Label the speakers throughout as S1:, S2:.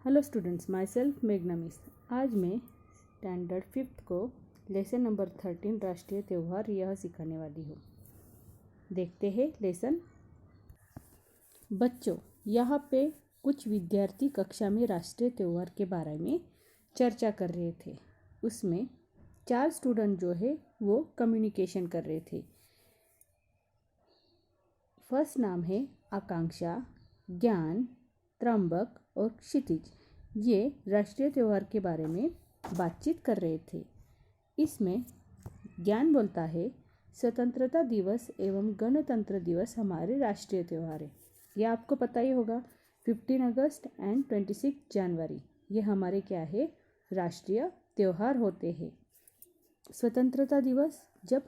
S1: Hello students, my self मेघना miss. आज मैं स्टैंडर्ड 5th को लेसन नंबर 13 राष्ट्रीय त्यौहार यह सिखाने वाली हूँ। देखते हैं लेसन। बच्चों, यहाँ पे कुछ विद्यार्थी कक्षा में राष्ट्रीय त्यौहार के बारे में चर्चा कर रहे थे। उसमें 4 स्टूडेंट जो है वो कम्युनिकेशन कर रहे थे। फर्स्ट नाम है आकांक्षा, ज्ञान, त्रंबक और क्षितिज। ये राष्ट्रीय त्यौहार के बारे में बातचीत कर रहे थे। इसमें ज्ञान बोलता है, स्वतंत्रता दिवस एवं गणतंत्र दिवस हमारे राष्ट्रीय त्यौहार है। यह आपको पता ही होगा। 15 अगस्त एंड 26 जनवरी ये हमारे क्या है, राष्ट्रीय त्यौहार होते हैं। स्वतंत्रता दिवस जब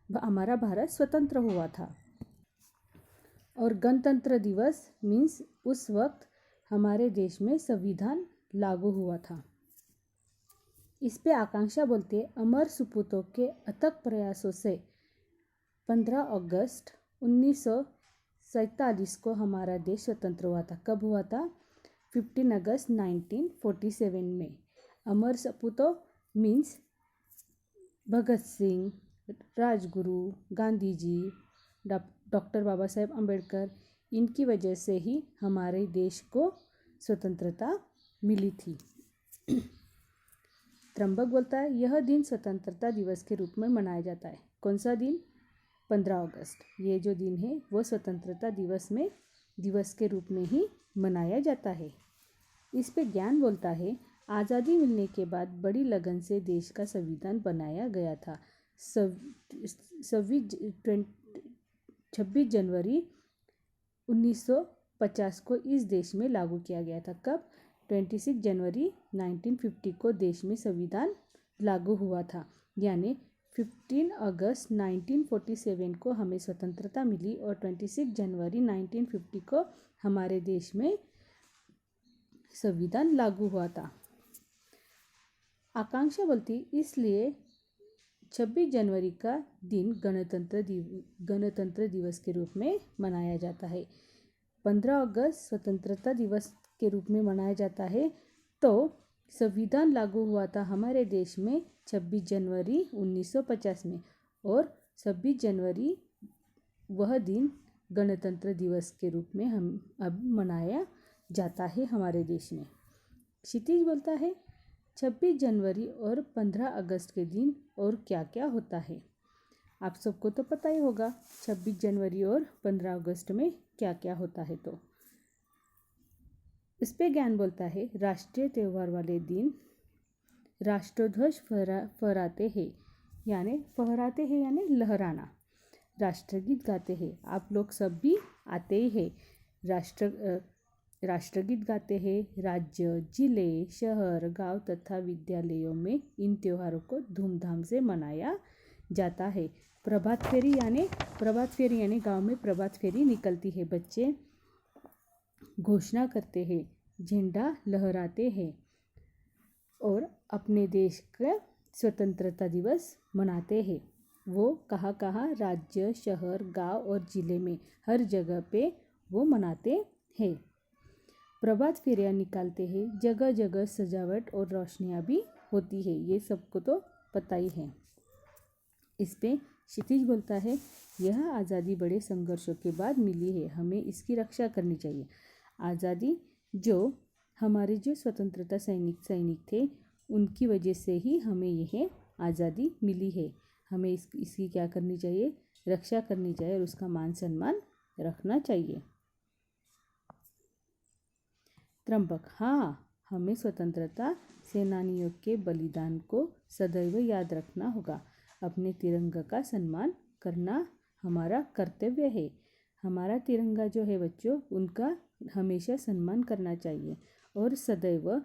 S1: हमारा भारत स्वतंत्र हुआ था, और गणतंत्र दिवस मीन्स उस वक्त हमारे देश में संविधान लागू हुआ था। इस पे आकांक्षा बोलते हैं, अमर सपूतों के अथक प्रयासों से 15 अगस्त 1947 को हमारा देश स्वतंत्र हुआ था। कब हुआ था? 15 अगस्त 1947 में। अमर सपूतों मीन्स भगत सिंह, राजगुरु, गांधी जी, डॉक्टर बाबा साहेब अम्बेडकर, इनकी वजह से ही हमारे देश को स्वतंत्रता मिली थी। त्रंबक बोलता है, यह दिन स्वतंत्रता दिवस के रूप में मनाया जाता है। कौन सा दिन? 15 अगस्त। ये जो दिन है वो स्वतंत्रता दिवस के रूप में ही मनाया जाता है। इस पे ज्ञान बोलता है, आज़ादी मिलने के बाद बड़ी लगन से देश का संविधान बनाया गया था। 26 जनवरी 1950 को इस देश में लागू किया गया था। कब? 26 जनवरी 1950 को देश में संविधान लागू हुआ था। यानी 15 अगस्त 1947 को हमें स्वतंत्रता मिली और 26 जनवरी 1950 को हमारे देश में संविधान लागू हुआ था। आकांक्षा बोलती, इसलिए 26 जनवरी का दिन गणतंत्र दिवस के रूप में मनाया जाता है। 15 अगस्त स्वतंत्रता दिवस के रूप में मनाया जाता है। तो संविधान लागू हुआ था हमारे देश में 26 जनवरी 1950 में, और 26 जनवरी वह दिन गणतंत्र दिवस के रूप में हम अब मनाया जाता है हमारे देश में। क्षितिज बोलता है, 26 जनवरी और 15 अगस्त के दिन और क्या क्या होता है। आप सबको तो पता ही होगा 26 जनवरी और 15 अगस्त में क्या क्या होता है। तो इस पे ज्ञान बोलता है, राष्ट्रीय त्यौहार वाले दिन राष्ट्रध्वज फहराते हैं, यानी लहराना। राष्ट्रगीत गाते हैं। आप लोग सब भी आते ही हैं। राष्ट्रगीत गाते हैं। राज्य, जिले, शहर, गांव तथा विद्यालयों में इन त्योहारों को धूमधाम से मनाया जाता है। प्रभात फेरी यानी गांव में प्रभात फेरी निकलती है। बच्चे घोषणा करते हैं, झंडा लहराते हैं और अपने देश का स्वतंत्रता दिवस मनाते हैं। वो कहाँ, राज्य, शहर, गांव और जिले में हर जगह पे वो मनाते हैं। प्रभात फेरियाँ निकालते हैं। जगह जगह सजावट और रोशनियाँ भी होती है। ये सबको तो पता ही है। इस पे क्षितिज बोलता है, यह आज़ादी बड़े संघर्षों के बाद मिली है, हमें इसकी रक्षा करनी चाहिए। आज़ादी हमारे जो स्वतंत्रता सैनिक थे, उनकी वजह से ही हमें यह आज़ादी मिली है। हमें इसकी क्या करनी चाहिए? रक्षा करनी चाहिए और उसका मान सम्मान रखना चाहिए। त्रंबक, हाँ, हमें स्वतंत्रता सेनानियों के बलिदान को सदैव याद रखना होगा। अपने तिरंगा का सम्मान करना हमारा कर्तव्य है। हमारा तिरंगा जो है बच्चों, उनका हमेशा सम्मान करना चाहिए और सदैव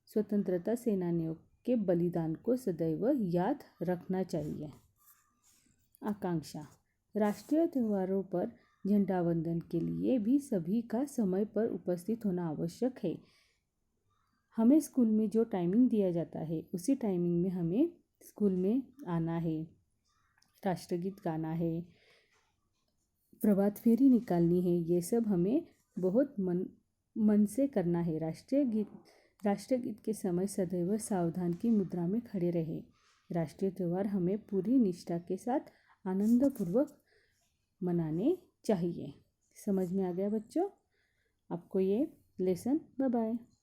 S1: स्वतंत्रता सेनानियों के बलिदान को सदैव याद रखना चाहिए। आकांक्षा, राष्ट्रीय त्योहारों पर झंडा वंदन के लिए भी सभी का समय पर उपस्थित होना आवश्यक है। हमें स्कूल में जो टाइमिंग दिया जाता है, उसी टाइमिंग में हमें स्कूल में आना है, राष्ट्रगीत गाना है, प्रभात फेरी निकालनी है। ये सब हमें बहुत मन से करना है। राष्ट्रगीत के समय सदैव सावधान की मुद्रा में खड़े रहे। राष्ट्रीय त्यौहार हमें पूरी निष्ठा के साथ आनंदपूर्वक मनाने चाहिए। समझ में आ गया बच्चों आपको ये लेसन? Bye bye.